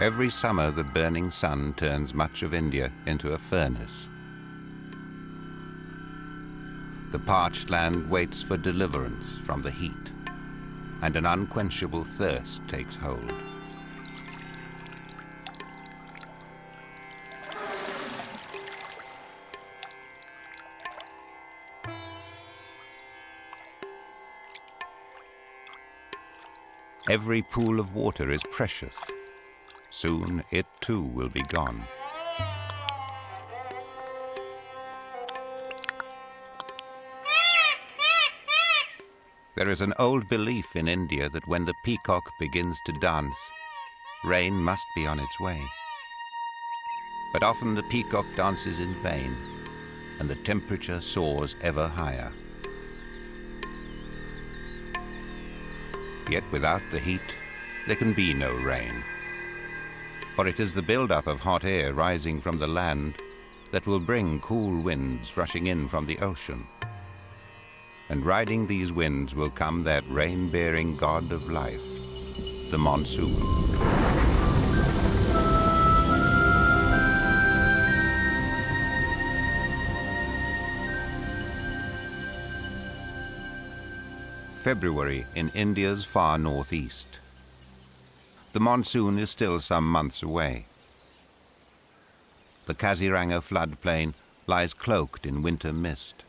Every summer, the burning sun turns much of India into a furnace. The parched land waits for deliverance from the heat, and an unquenchable thirst takes hold. Every pool of water is precious. Soon it too will be gone. There is an old belief in India that when the peacock begins to dance, rain must be on its way. But often the peacock dances in vain, and the temperature soars ever higher. Yet without the heat, there can be no rain. For it is the build-up of hot air rising from the land that will bring cool winds rushing in from the ocean. And riding these winds will come that rain-bearing god of life, the monsoon. February in India's far northeast. The monsoon is still some months away. The Kaziranga floodplain lies cloaked in winter mist.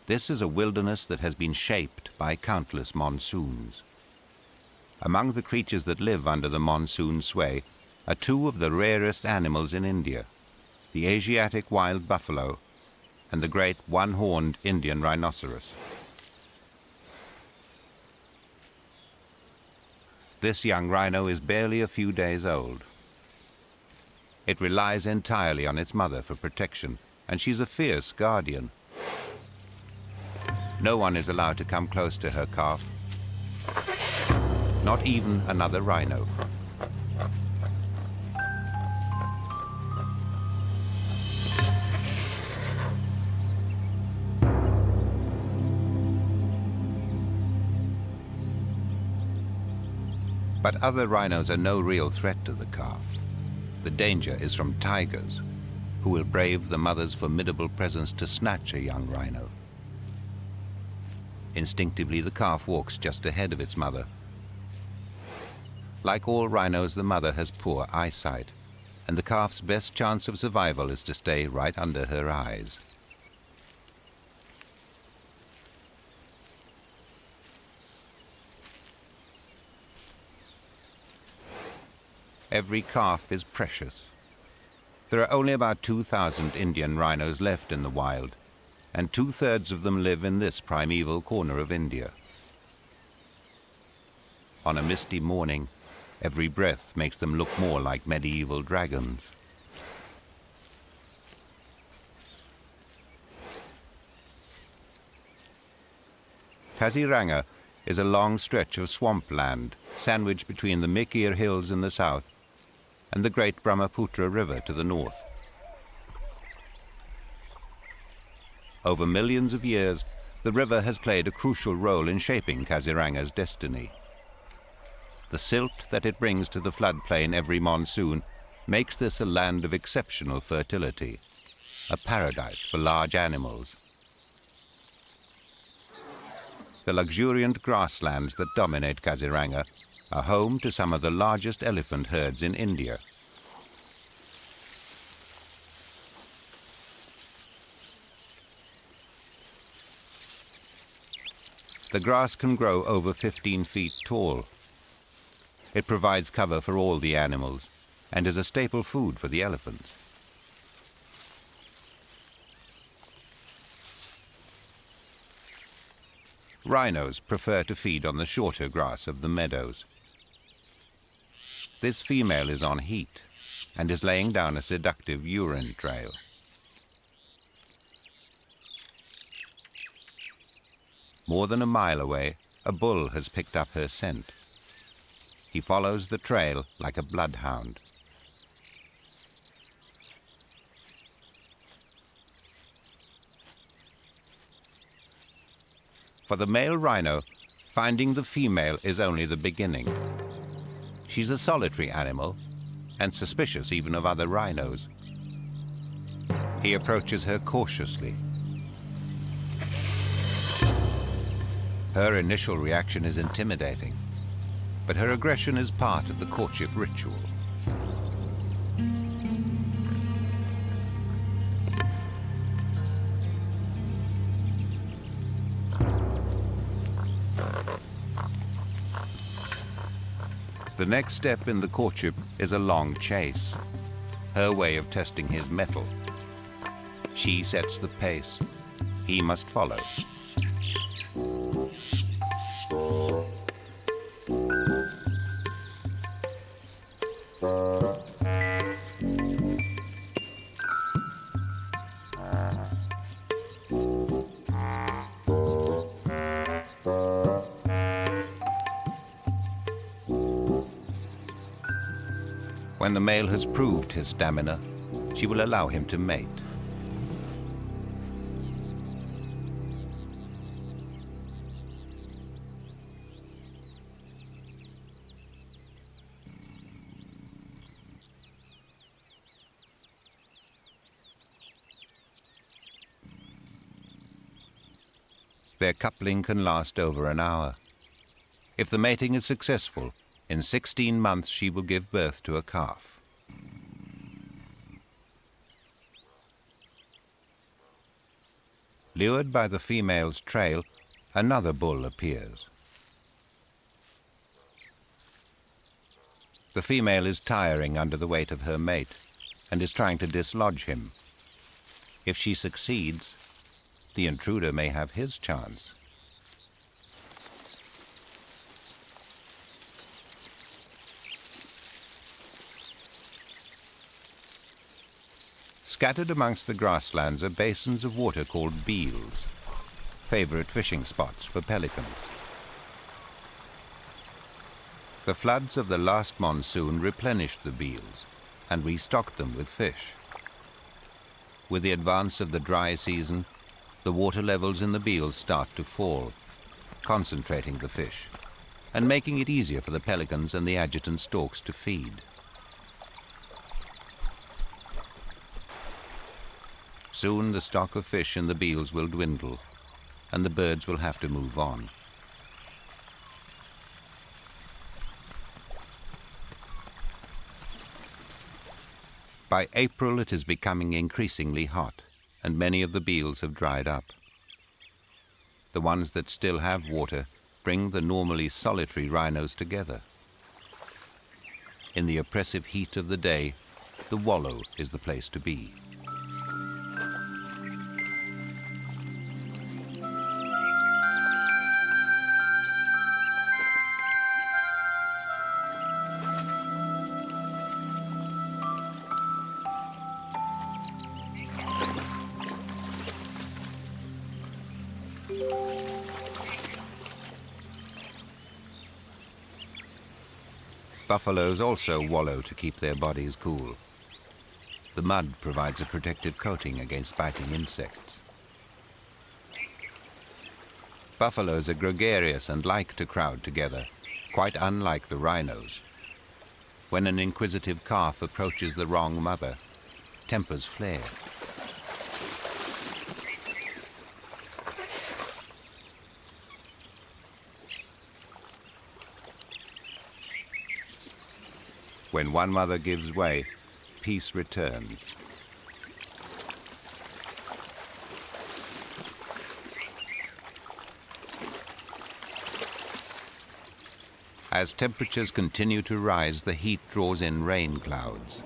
This is a wilderness that has been shaped by countless monsoons. Among the creatures that live under the monsoon sway are two of the rarest animals in India, the Asiatic wild buffalo and the great one-horned Indian rhinoceros. This young rhino is barely a few days old. It relies entirely on its mother for protection, and she's a fierce guardian. No one is allowed to come close to her calf, not even another rhino. But other rhinos are no real threat to the calf. The danger is from tigers, who will brave the mother's formidable presence to snatch a young rhino. Instinctively, the calf walks just ahead of its mother. Like all rhinos, the mother has poor eyesight, and the calf's best chance of survival is to stay right under her eyes. Every calf is precious. There are only about 2,000 Indian rhinos left in the wild, and 2/3 of them live in this primeval corner of India. On a misty morning, every breath makes them look more like medieval dragons. Kaziranga is a long stretch of swampland sandwiched between the Mikir Hills in the south and the great Brahmaputra River to the north. Over millions of years, the river has played a crucial role in shaping Kaziranga's destiny. The silt that it brings to the floodplain every monsoon makes this a land of exceptional fertility, a paradise for large animals. The luxuriant grasslands that dominate Kaziranga are home to some of the largest elephant herds in India. The grass can grow over 15 feet tall. It provides cover for all the animals and is a staple food for the elephants. Rhinos prefer to feed on the shorter grass of the meadows. This female is on heat and is laying down a seductive urine trail. More than a mile away, a bull has picked up her scent. He follows the trail like a bloodhound. For the male rhino, finding the female is only the beginning. She's a solitary animal and suspicious even of other rhinos. He approaches her cautiously. Her initial reaction is intimidating, but her aggression is part of the courtship ritual. The next step in the courtship is a long chase, her way of testing his mettle. She sets the pace. He must follow. When the male has proved his stamina, she will allow him to mate. Their coupling can last over an hour. If the mating is successful, in 16 months she will give birth to a calf. Lured by the female's trail, another bull appears. The female is tiring under the weight of her mate and is trying to dislodge him. If she succeeds, the intruder may have his chance. Scattered amongst the grasslands are basins of water called beels, favorite fishing spots for pelicans. The floods of the last monsoon replenished the beels and restocked them with fish. With the advance of the dry season, the water levels in the beels start to fall, concentrating the fish and making it easier for the pelicans and the adjutant storks to feed. Soon the stock of fish in the beels will dwindle, and the birds will have to move on. By April it is becoming increasingly hot, and many of the beels have dried up. The ones that still have water bring the normally solitary rhinos together. In the oppressive heat of the day, the wallow is the place to be. Buffaloes also wallow to keep their bodies cool. The mud provides a protective coating against biting insects. Buffaloes are gregarious and like to crowd together, quite unlike the rhinos. When an inquisitive calf approaches the wrong mother, tempers flare. When one mother gives way, peace returns. As temperatures continue to rise, the heat draws in rain clouds.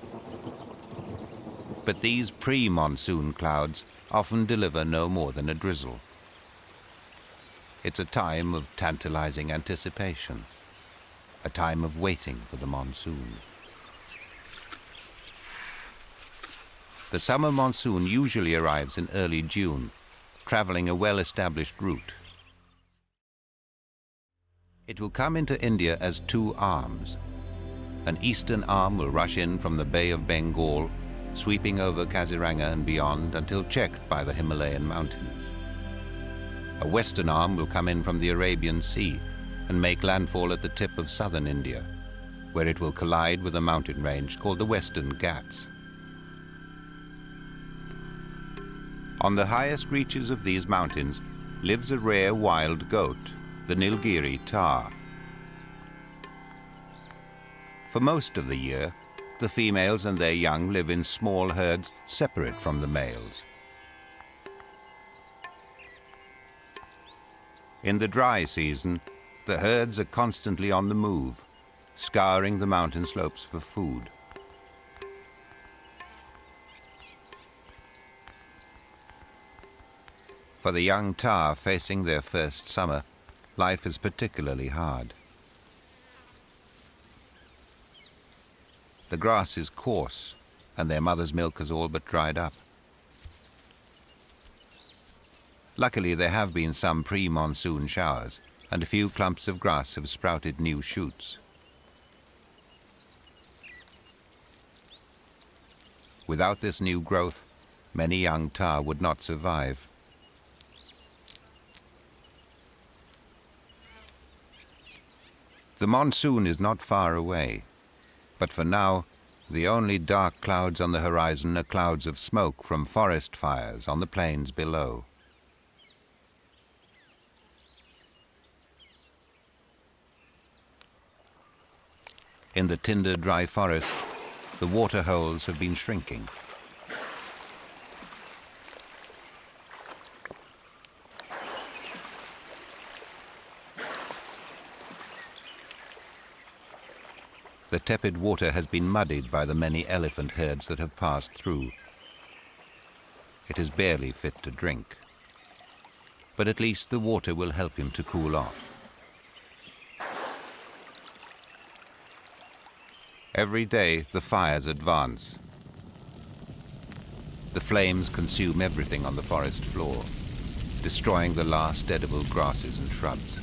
But these pre-monsoon clouds often deliver no more than a drizzle. It's a time of tantalizing anticipation, a time of waiting for the monsoon. The summer monsoon usually arrives in early June, traveling a well-established route. It will come into India as two arms. An eastern arm will rush in from the Bay of Bengal, sweeping over Kaziranga and beyond until checked by the Himalayan mountains. A western arm will come in from the Arabian Sea and make landfall at the tip of southern India. where it will collide with a mountain range called the Western Ghats. On the highest reaches of these mountains lives a rare wild goat, the Nilgiri tahr. For most of the year, the females and their young live in small herds separate from the males. In the dry season, the herds are constantly on the move, scouring the mountain slopes for food. For the young tahr facing their first summer, life is particularly hard. The grass is coarse, and their mother's milk has all but dried up. Luckily, there have been some pre-monsoon showers, and a few clumps of grass have sprouted new shoots. Without this new growth, many young tahr would not survive. The monsoon is not far away, but for now, the only dark clouds on the horizon are clouds of smoke from forest fires on the plains below. In the tinder dry forest, the water holes have been shrinking. The tepid water has been muddied by the many elephant herds that have passed through. It is barely fit to drink, but at least the water will help him to cool off. Every day the fires advance. The flames consume everything on the forest floor, destroying the last edible grasses and shrubs.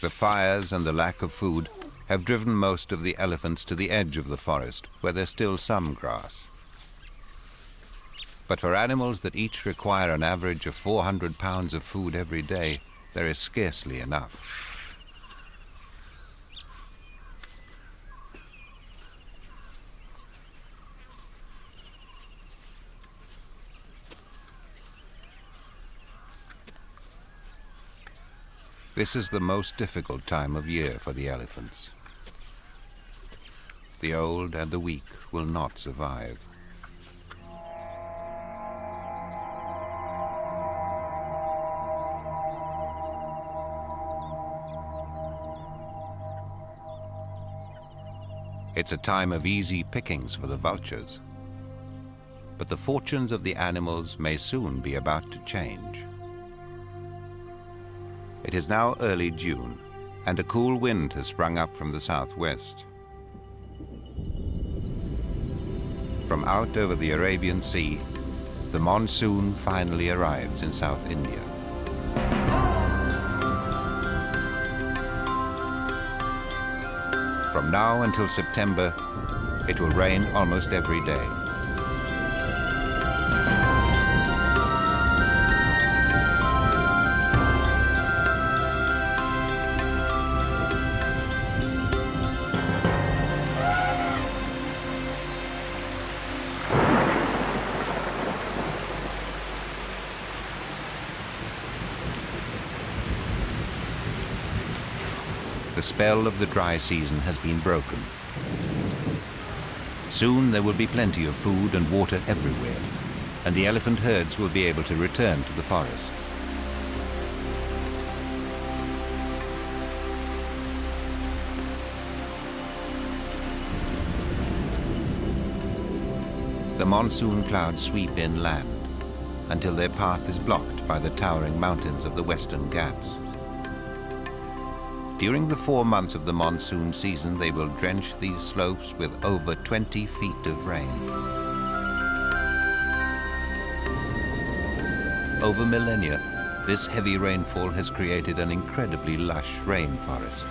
The fires and the lack of food have driven most of the elephants to the edge of the forest, where there's still some grass. But for animals that each require an average of 400 pounds of food every day, there is scarcely enough. This is the most difficult time of year for the elephants. The old and the weak will not survive. It's a time of easy pickings for the vultures. But the fortunes of the animals may soon be about to change. It is now early June, and a cool wind has sprung up from the southwest. From out over the Arabian Sea, the monsoon finally arrives in South India. From now until September, it will rain almost every day. The spell of the dry season has been broken. Soon there will be plenty of food and water everywhere, and the elephant herds will be able to return to the forest. The monsoon clouds sweep inland until their path is blocked by the towering mountains of the Western Ghats. During the 4 months of the monsoon season, they will drench these slopes with over 20 feet of rain. Over millennia, This heavy rainfall has created an incredibly lush rainforest.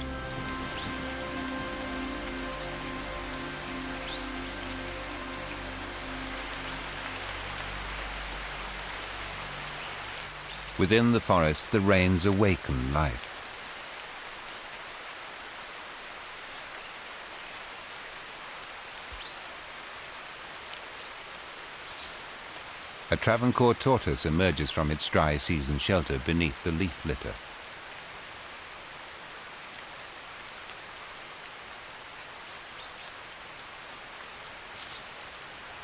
Within the forest, the rains awaken life. A Travancore tortoise emerges from its dry season shelter beneath the leaf litter.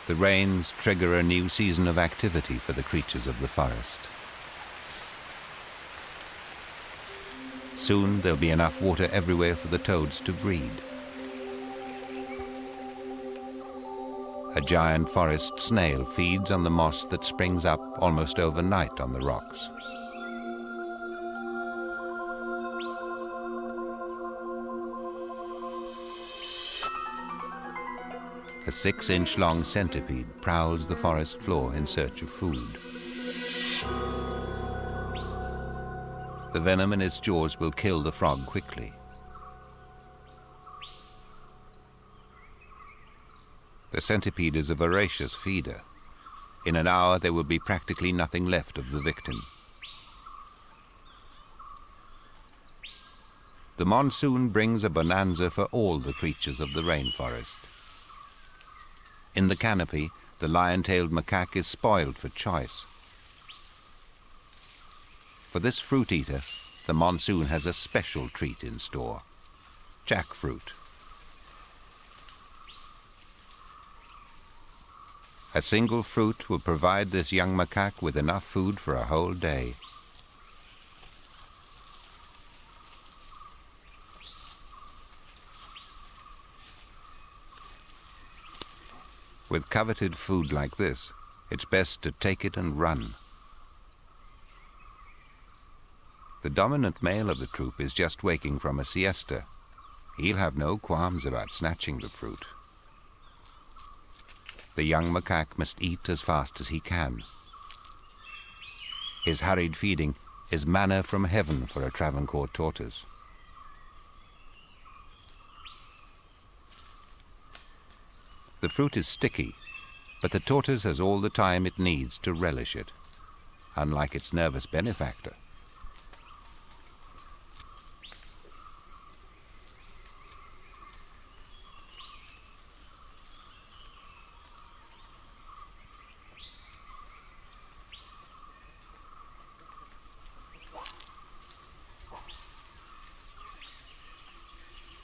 The rains trigger a new season of activity for the creatures of the forest. Soon there'll be enough water everywhere for the toads to breed. A giant forest snail feeds on the moss that springs up almost overnight on the rocks. A 6-inch-long centipede prowls the forest floor in search of food. The venom in its jaws will kill the frog quickly. The centipede is a voracious feeder. In an hour, there will be practically nothing left of the victim. The monsoon brings a bonanza for all the creatures of the rainforest. In the canopy, the lion-tailed macaque is spoiled for choice. For this fruit eater, the monsoon has a special treat in store: jackfruit. A single fruit will provide this young macaque with enough food for a whole day. With coveted food like this, it's best to take it and run. The dominant male of the troop is just waking from a siesta. He'll have no qualms about snatching the fruit. The young macaque must eat as fast as he can. His hurried feeding is manna from heaven for a Travancore tortoise. The fruit is sticky, but the tortoise has all the time it needs to relish it, unlike its nervous benefactor.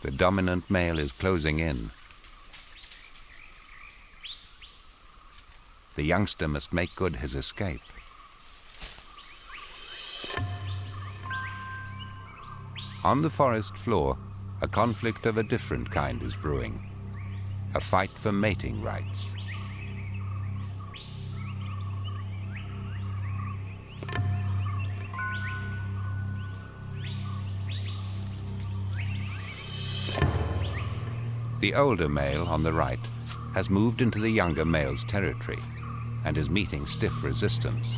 The dominant male is closing in. The youngster must make good his escape. On the forest floor, a conflict of a different kind is brewing. A fight for mating rights. The older male on the right has moved into the younger male's territory and is meeting stiff resistance.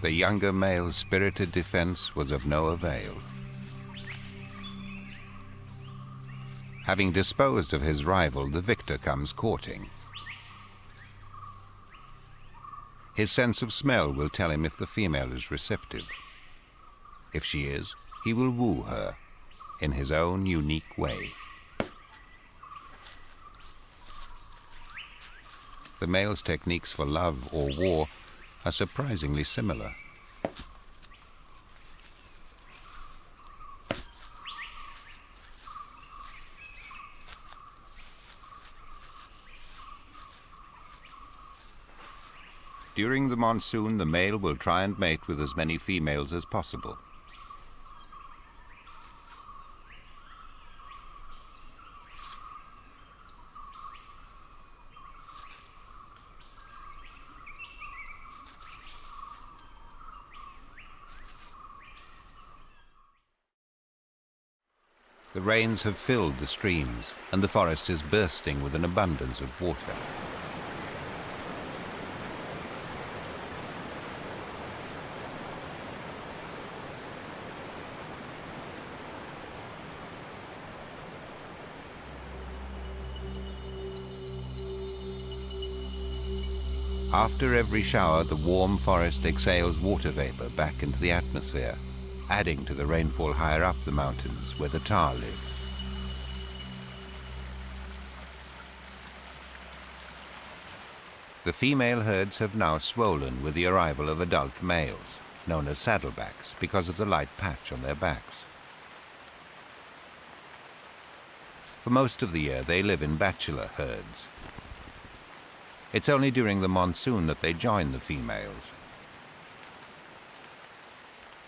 The younger male's spirited defense was of no avail. Having disposed of his rival, the victor comes courting. His sense of smell will tell him if the female is receptive. If she is, he will woo her in his own unique way. The male's techniques for love or war are surprisingly similar. During the monsoon, the male will try and mate with as many females as possible. The rains have filled the streams, and the forest is bursting with an abundance of water. After every shower, the warm forest exhales water vapor back into the atmosphere, adding to the rainfall higher up the mountains where the tar live. The female herds have now swollen with the arrival of adult males, known as saddlebacks, because of the light patch on their backs. For most of the year, they live in bachelor herds. It's only during the monsoon that they join the females.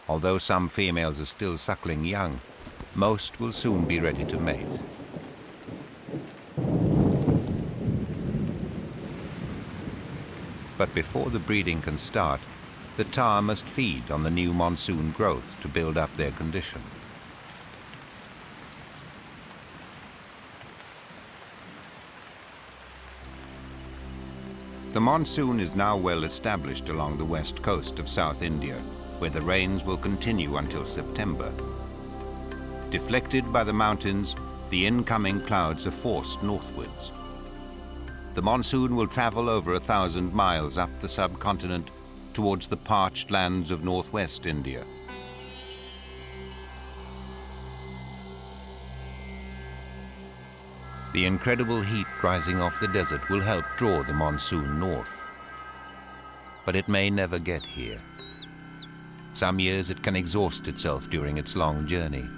Although some females are still suckling young, most will soon be ready to mate. But before the breeding can start, the tar must feed on the new monsoon growth to build up their condition. The monsoon is now well established along the west coast of South India, where the rains will continue until September. Deflected by the mountains, the incoming clouds are forced northwards. The monsoon will travel over 1,000 miles up the subcontinent towards the parched lands of northwest India. The incredible heat rising off the desert will help draw the monsoon north. But it may never get here. Some years it can exhaust itself during its long journey.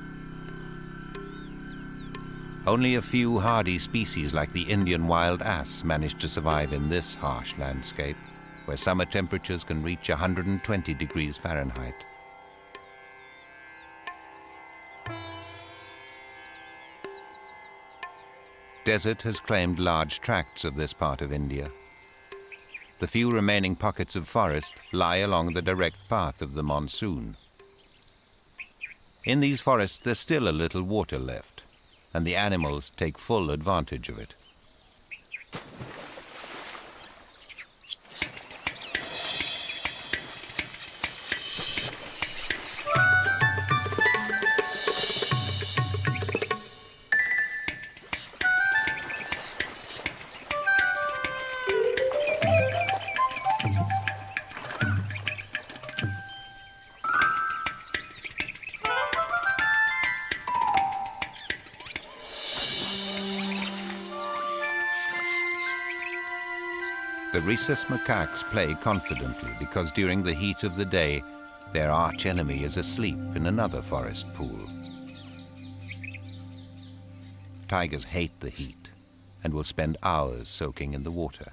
Only a few hardy species like the Indian wild ass manage to survive in this harsh landscape, where summer temperatures can reach 120 degrees Fahrenheit. Desert has claimed large tracts of this part of India. The few remaining pockets of forest lie along the direct path of the monsoon. In these forests there's still a little water left, and the animals take full advantage of it. The rhesus macaques play confidently because during the heat of the day, their arch enemy is asleep in another forest pool. Tigers hate the heat and will spend hours soaking in the water.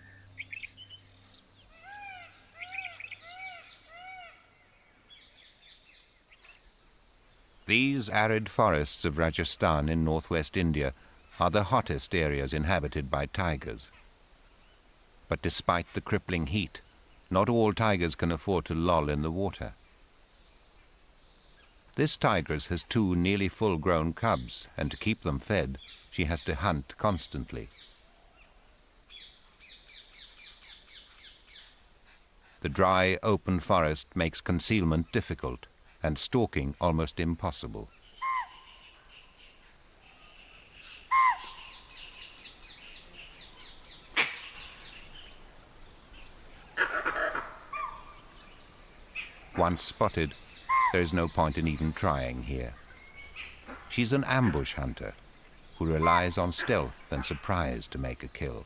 These arid forests of Rajasthan in northwest India are the hottest areas inhabited by tigers. But despite the crippling heat, not all tigers can afford to loll in the water. This tigress has 2 nearly full-grown cubs, and to keep them fed, she has to hunt constantly. The dry, open forest makes concealment difficult and stalking almost impossible. Once spotted, there is no point in even trying here. She's an ambush hunter who relies on stealth and surprise to make a kill.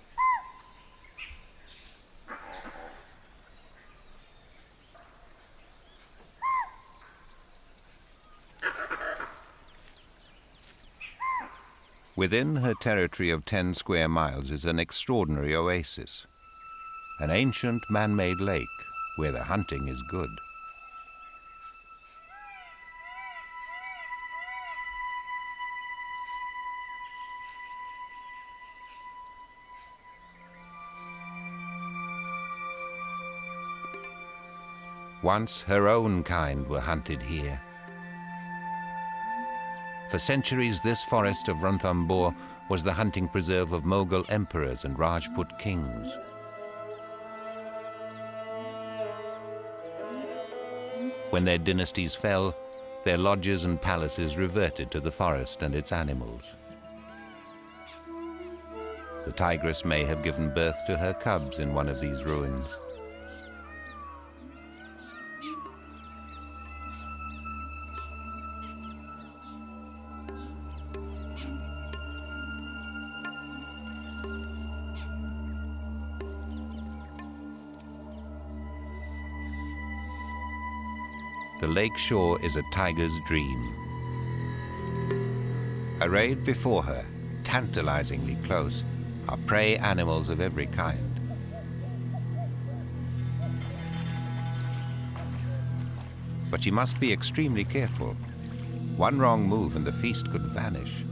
Within her territory of 10 square miles is an extraordinary oasis. an ancient man-made lake where the hunting is good. Once her own kind were hunted here. For centuries, this forest of Ranthambore was the hunting preserve of Mughal emperors and Rajput kings. When their dynasties fell, their lodges and palaces reverted to the forest and its animals. The tigress may have given birth to her cubs in one of these ruins. The lake shore is a tiger's dream. Arrayed before her, tantalizingly close, are prey animals of every kind. But she must be extremely careful. One wrong move and the feast could vanish.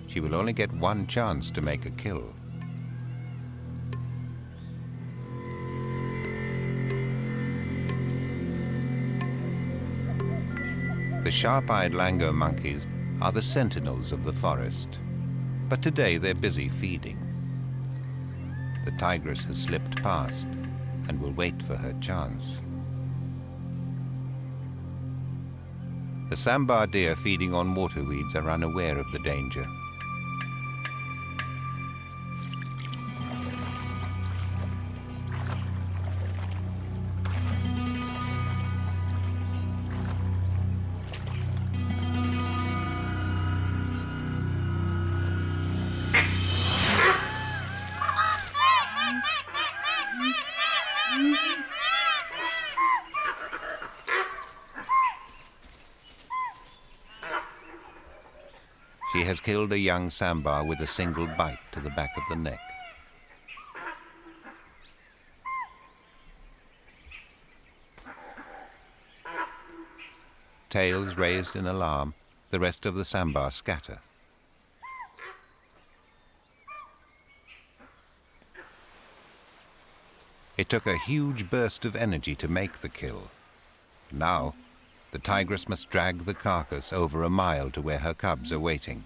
She will only get one chance to make a kill. The sharp-eyed langur monkeys are the sentinels of the forest, but today they're busy feeding. The tigress has slipped past and will wait for her chance. The sambar deer feeding on waterweeds are unaware of the danger. She has killed a young sambar with a single bite to the back of the neck. Tails raised in alarm, the rest of the sambar scatter. It took a huge burst of energy to make the kill. Now, the tigress must drag the carcass over a mile to where her cubs are waiting.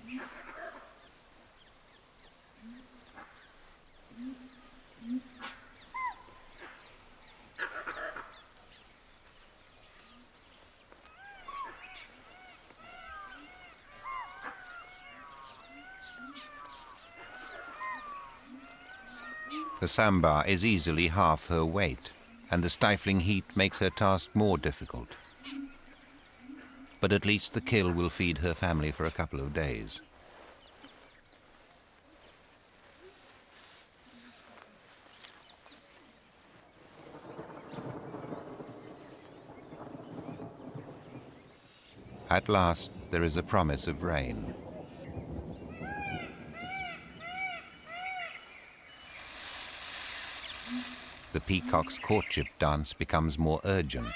The sambar is easily half her weight, and the stifling heat makes her task more difficult. But at least the kill will feed her family for a couple of days. At last, there is a promise of rain. The peacock's courtship dance becomes more urgent.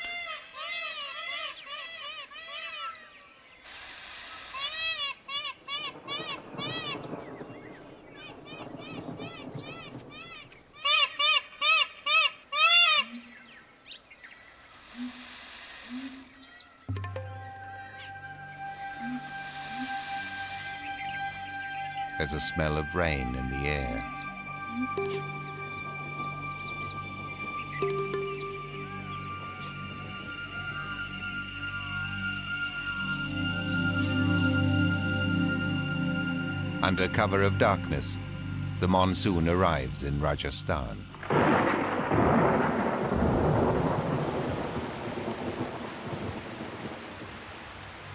There's a smell of rain in the air. Under cover of darkness, the monsoon arrives in Rajasthan.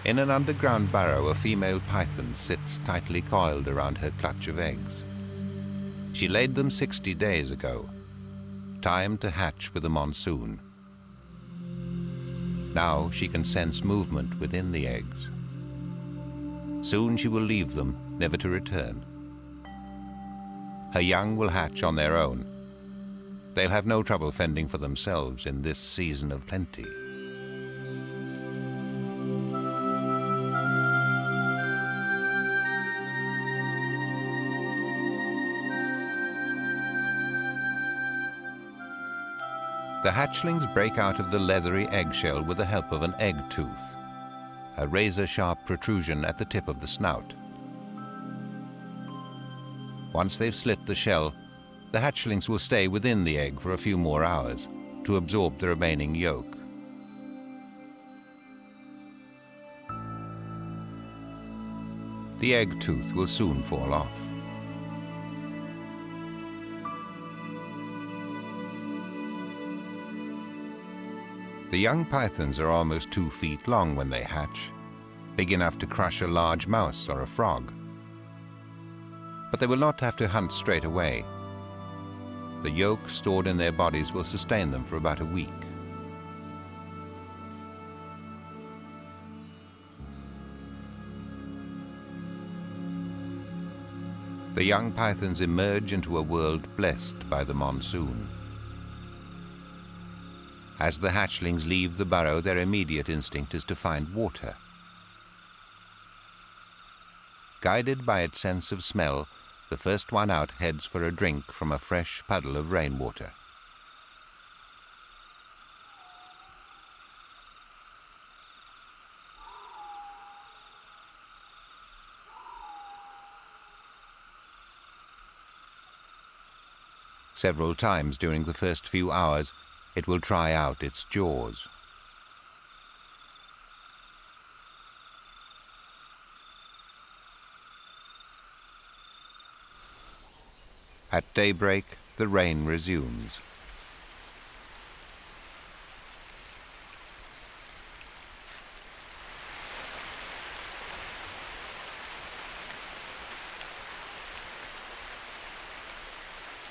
In an underground burrow, a female python sits tightly coiled around her clutch of eggs. She laid them 60 days ago, time to hatch with the monsoon. Now she can sense movement within the eggs. Soon she will leave them, never to return. Her young will hatch on their own, They'll have no trouble fending for themselves in this season of plenty. The hatchlings break out of the leathery eggshell with the help of an egg tooth, a razor-sharp protrusion at the tip of the snout. Once they've slit the shell, the hatchlings will stay within the egg for a few more hours to absorb the remaining yolk. The egg tooth will soon fall off. The young pythons are almost 2 feet long when they hatch, big enough to crush a large mouse or a frog. But they will not have to hunt straight away. The yolk stored in their bodies will sustain them for about a week. The young pythons emerge into a world blessed by the monsoon. As the hatchlings leave the burrow, their immediate instinct is to find water. Guided by its sense of smell, the first one out heads for a drink from a fresh puddle of rainwater. Several times during the first few hours, it will try out its jaws. At daybreak, the rain resumes.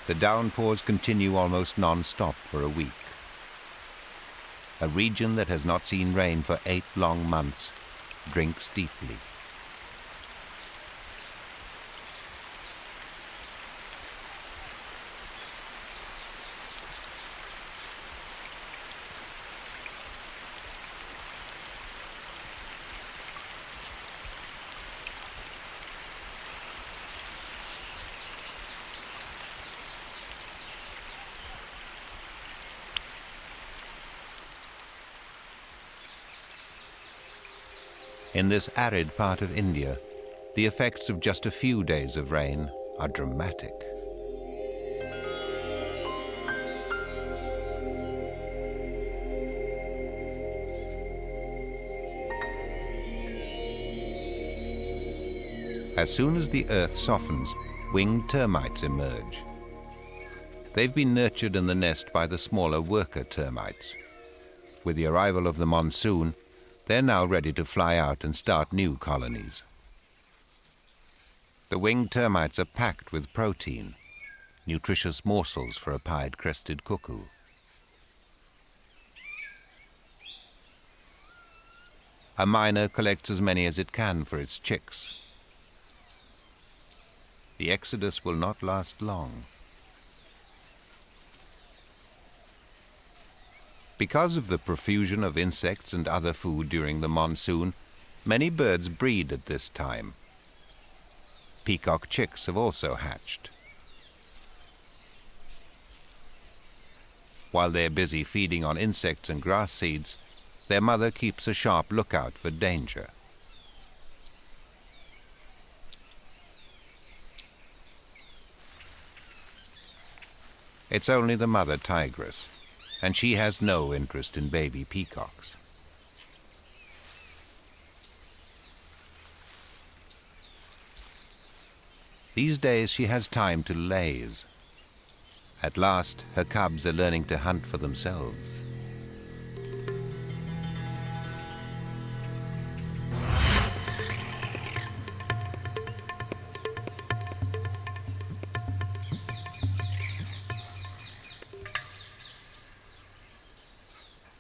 The downpours continue almost non-stop for a week. A region that has not seen rain for 8 long months drinks deeply. In this arid part of India, the effects of just a few days of rain are dramatic. As soon as the earth softens, winged termites emerge. They've been nurtured in the nest by the smaller worker termites. With the arrival of the monsoon, they're now ready to fly out and start new colonies. The winged termites are packed with protein, nutritious morsels for a pied-crested cuckoo. A myna collects as many as it can for its chicks. The exodus will not last long. Because of the profusion of insects and other food during the monsoon, many birds breed at this time. Peacock chicks have also hatched. While they're busy feeding on insects and grass seeds, their mother keeps a sharp lookout for danger. It's only the mother tigress, and she has no interest in baby peacocks. These days she has time to laze. At last, her cubs are learning to hunt for themselves.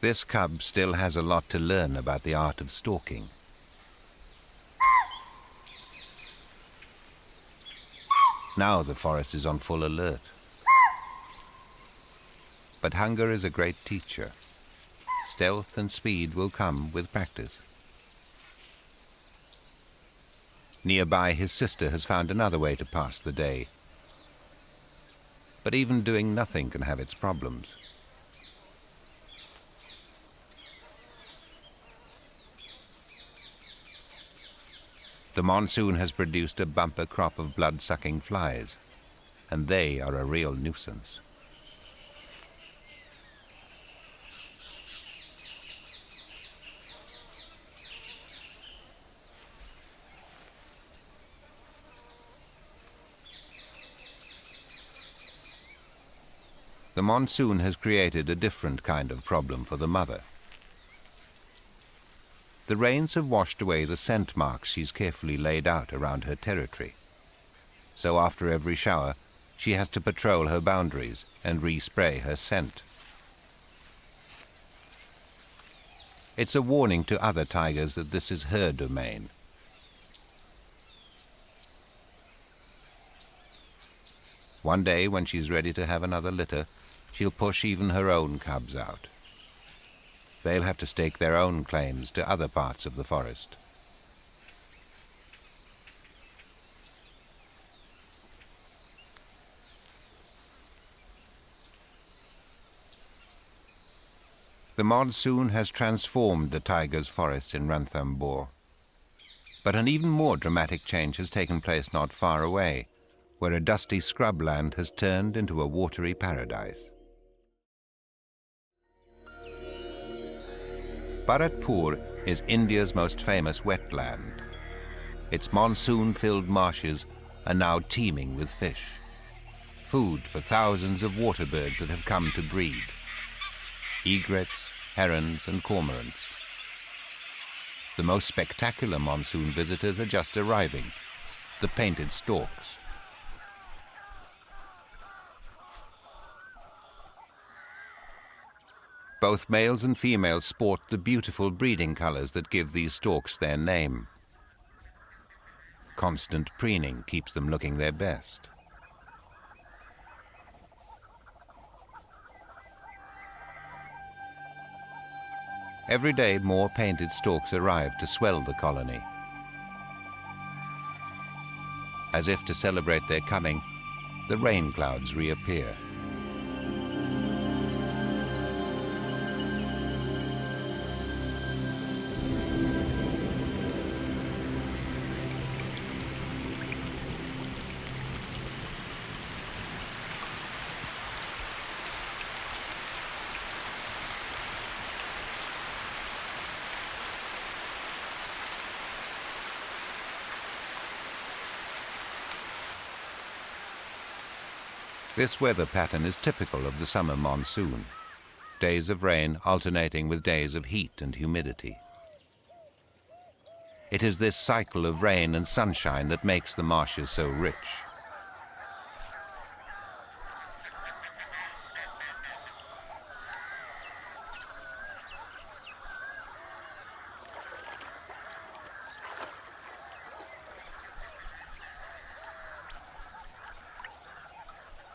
This cub still has a lot to learn about the art of stalking. Now the forest is on full alert. But hunger is a great teacher. Stealth and speed will come with practice. Nearby, his sister has found another way to pass the day. But even doing nothing can have its problems. The monsoon has produced a bumper crop of blood-sucking flies, and they are a real nuisance. The monsoon has created a different kind of problem for the mother. The rains have washed away the scent marks she's carefully laid out around her territory. So after every shower, she has to patrol her boundaries and respray her scent. It's a warning to other tigers that this is her domain. One day, when she's ready to have another litter, she'll push even her own cubs out. They'll have to stake their own claims to other parts of the forest. The monsoon has transformed the tiger's forests in Ranthambore. But an even more dramatic change has taken place not far away, where a dusty scrubland has turned into a watery paradise. Bharatpur is India's most famous wetland. Its monsoon-filled marshes are now teeming with fish, food for thousands of water birds that have come to breed. Egrets, herons and cormorants. The most spectacular monsoon visitors are just arriving, the painted storks. Both males and females sport the beautiful breeding colors that give these storks their name. Constant preening keeps them looking their best. Every day, more painted storks arrive to swell the colony. As if to celebrate their coming, the rain clouds reappear. This weather pattern is typical of the summer monsoon, days of rain alternating with days of heat and humidity. It is this cycle of rain and sunshine that makes the marshes so rich.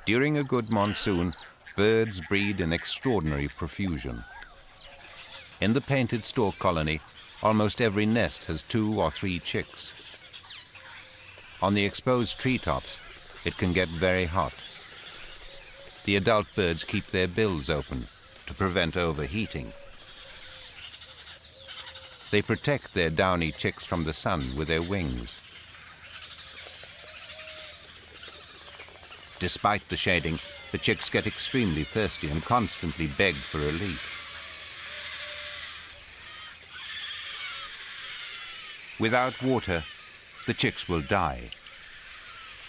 During a good monsoon, birds breed in extraordinary profusion. In the painted stork colony, almost every nest has 2 or 3 chicks. On the exposed treetops, it can get very hot. The adult birds keep their bills open to prevent overheating. They protect their downy chicks from the sun with their wings. Despite the shading, the chicks get extremely thirsty and constantly beg for relief. Without water, the chicks will die.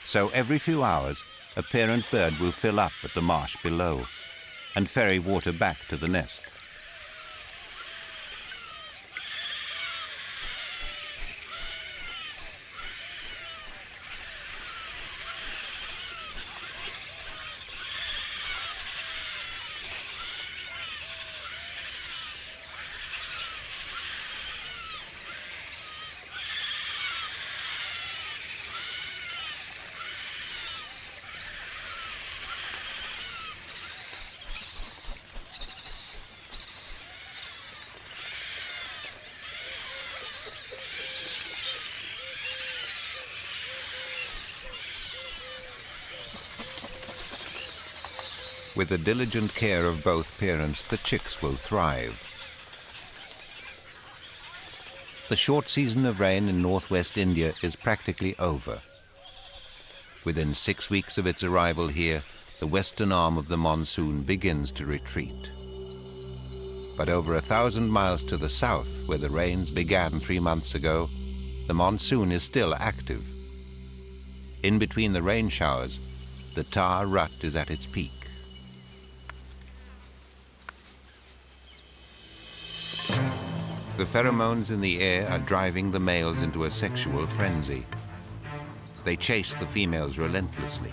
So every few hours, a parent bird will fill up at the marsh below and ferry water back to the nest. With the diligent care of both parents, the chicks will thrive. The short season of rain in northwest India is practically over. Within 6 weeks of its arrival here, the western arm of the monsoon begins to retreat. But over 1,000 miles to the south, where the rains began 3 months ago, the monsoon is still active. In between the rain showers, the tar rut is at its peak. The pheromones in the air are driving the males into a sexual frenzy. They chase the females relentlessly.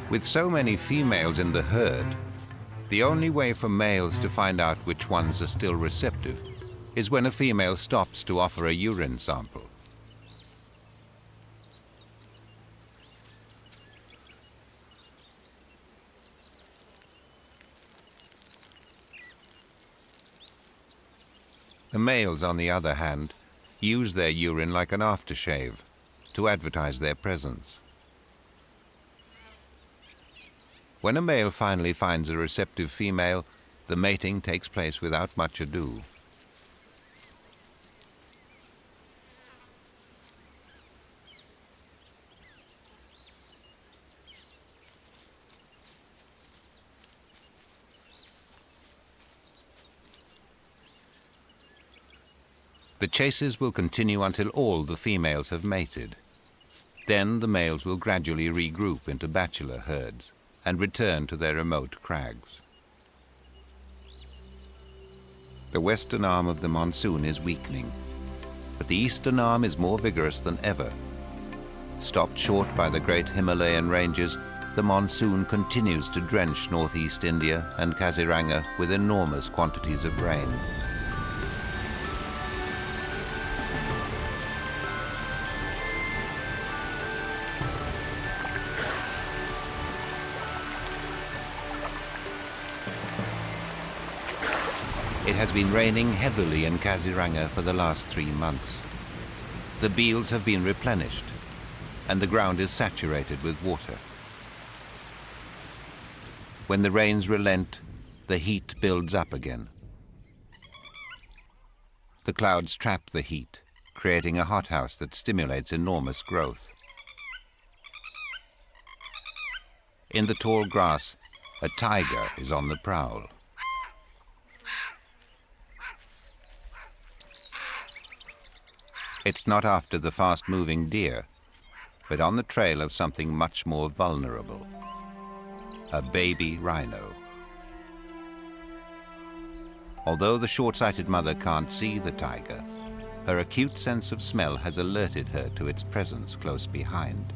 With so many females in the herd, the only way for males to find out which ones are still receptive is when a female stops to offer a urine sample. The males, on the other hand, use their urine like an aftershave to advertise their presence. When a male finally finds a receptive female, the mating takes place without much ado. The chases will continue until all the females have mated. Then the males will gradually regroup into bachelor herds and return to their remote crags. The western arm of the monsoon is weakening, but the eastern arm is more vigorous than ever. Stopped short by the great Himalayan ranges, the monsoon continues to drench northeast India and Kaziranga with enormous quantities of rain. It has been raining heavily in Kaziranga for the last 3 months. The beels have been replenished, and the ground is saturated with water. When the rains relent, the heat builds up again. The clouds trap the heat, creating a hothouse that stimulates enormous growth. In the tall grass, a tiger is on the prowl. It's not after the fast-moving deer, but on the trail of something much more vulnerable, a baby rhino. Although the short-sighted mother can't see the tiger, her acute sense of smell has alerted her to its presence close behind.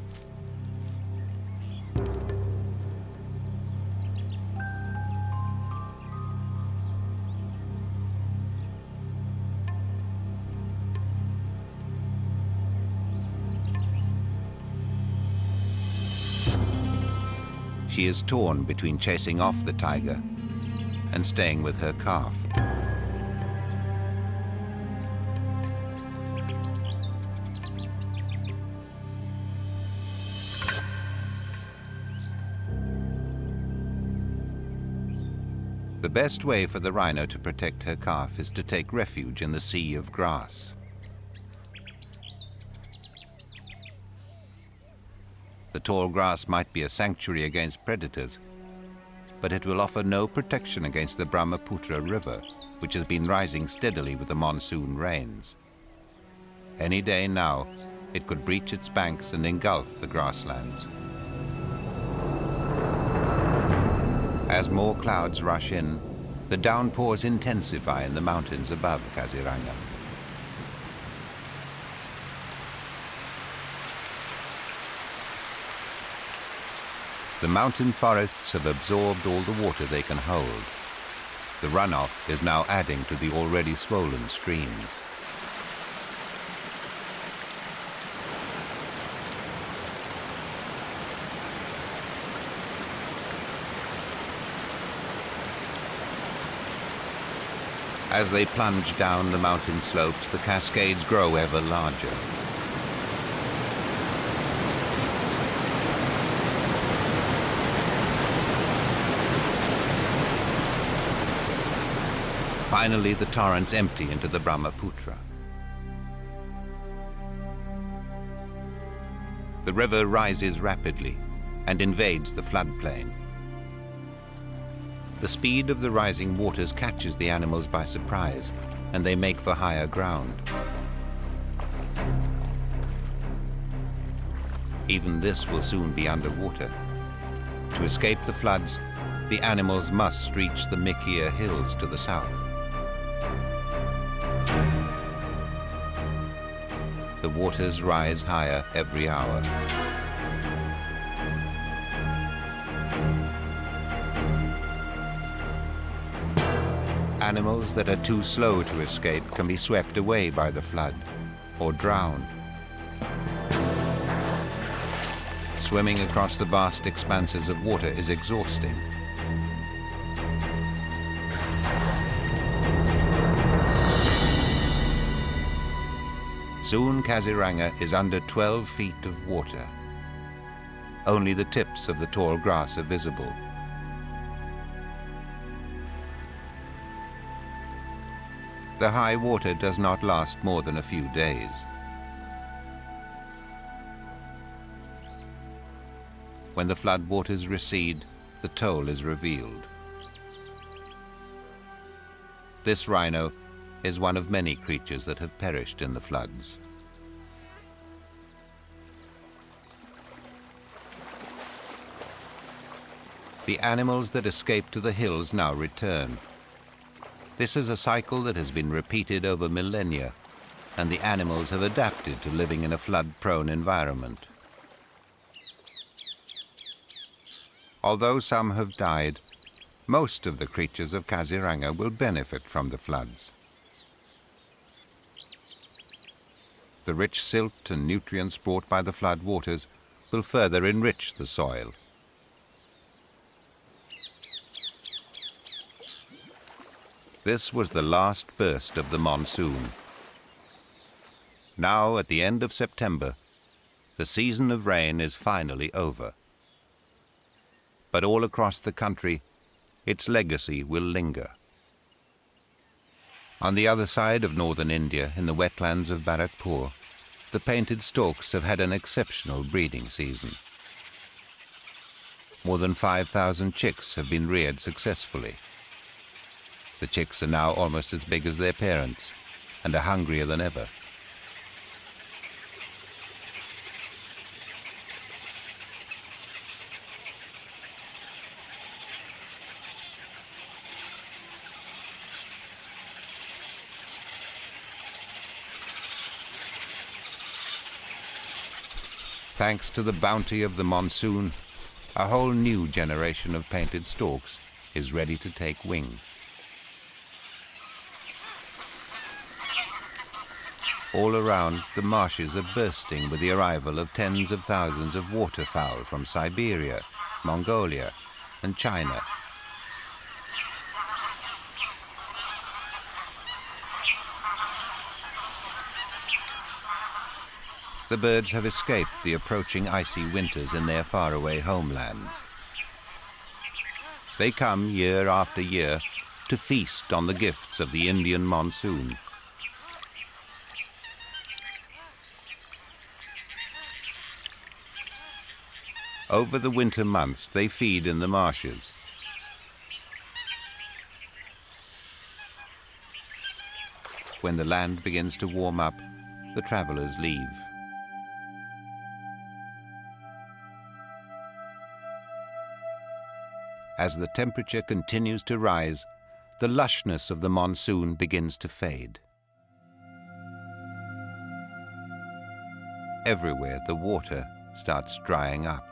She is torn between chasing off the tiger and staying with her calf. The best way for the rhino to protect her calf is to take refuge in the sea of grass. The tall grass might be a sanctuary against predators, but it will offer no protection against the Brahmaputra River, which has been rising steadily with the monsoon rains. Any day now, it could breach its banks and engulf the grasslands. As more clouds rush in, the downpours intensify in the mountains above Kaziranga. The mountain forests have absorbed all the water they can hold. The runoff is now adding to the already swollen streams. As they plunge down the mountain slopes, the cascades grow ever larger. Finally, the torrents empty into the Brahmaputra. The river rises rapidly and invades the floodplain. The speed of the rising waters catches the animals by surprise, and they make for higher ground. Even this will soon be underwater. To escape the floods, the animals must reach the Mikir Hills to the south. The waters rise higher every hour. Animals that are too slow to escape can be swept away by the flood or drowned. Swimming across the vast expanses of water is exhausting. Soon Kaziranga is under 12 feet of water. Only the tips of the tall grass are visible. The high water does not last more than a few days. When the flood waters recede, the toll is revealed. This rhino is one of many creatures that have perished in the floods. The animals that escaped to the hills now return. This is a cycle that has been repeated over millennia, and the animals have adapted to living in a flood-prone environment. Although some have died, most of the creatures of Kaziranga will benefit from the floods. The rich silt and nutrients brought by the flood waters will further enrich the soil. This was the last burst of the monsoon. Now, at the end of September, the season of rain is finally over. But all across the country, its legacy will linger. On the other side of northern India, in the wetlands of Bharatpur, the painted storks have had an exceptional breeding season. More than 5,000 chicks have been reared successfully. The chicks are now almost as big as their parents and are hungrier than ever. Thanks to the bounty of the monsoon, a whole new generation of painted storks is ready to take wing. All around, the marshes are bursting with the arrival of tens of thousands of waterfowl from Siberia, Mongolia, and China. The birds have escaped the approaching icy winters in their faraway homelands. They come year after year to feast on the gifts of the Indian monsoon. Over the winter months, they feed in the marshes. When the land begins to warm up, the travelers leave. As the temperature continues to rise, the lushness of the monsoon begins to fade. Everywhere, the water starts drying up.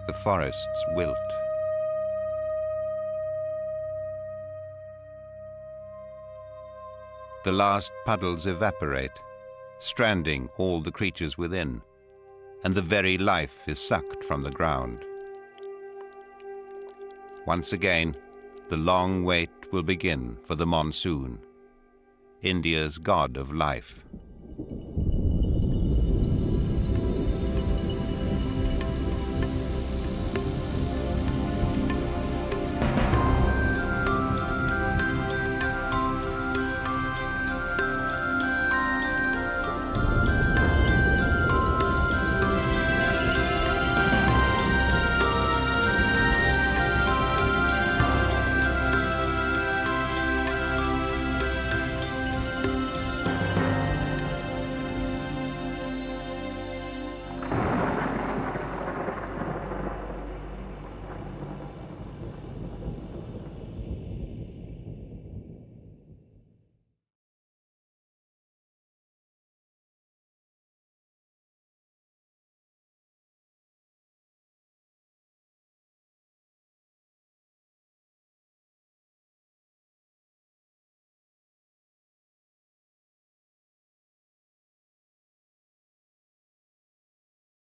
The forests wilt. The last puddles evaporate, stranding all the creatures within. and the very life is sucked from the ground. Once again, the long wait will begin for the monsoon, India's god of life.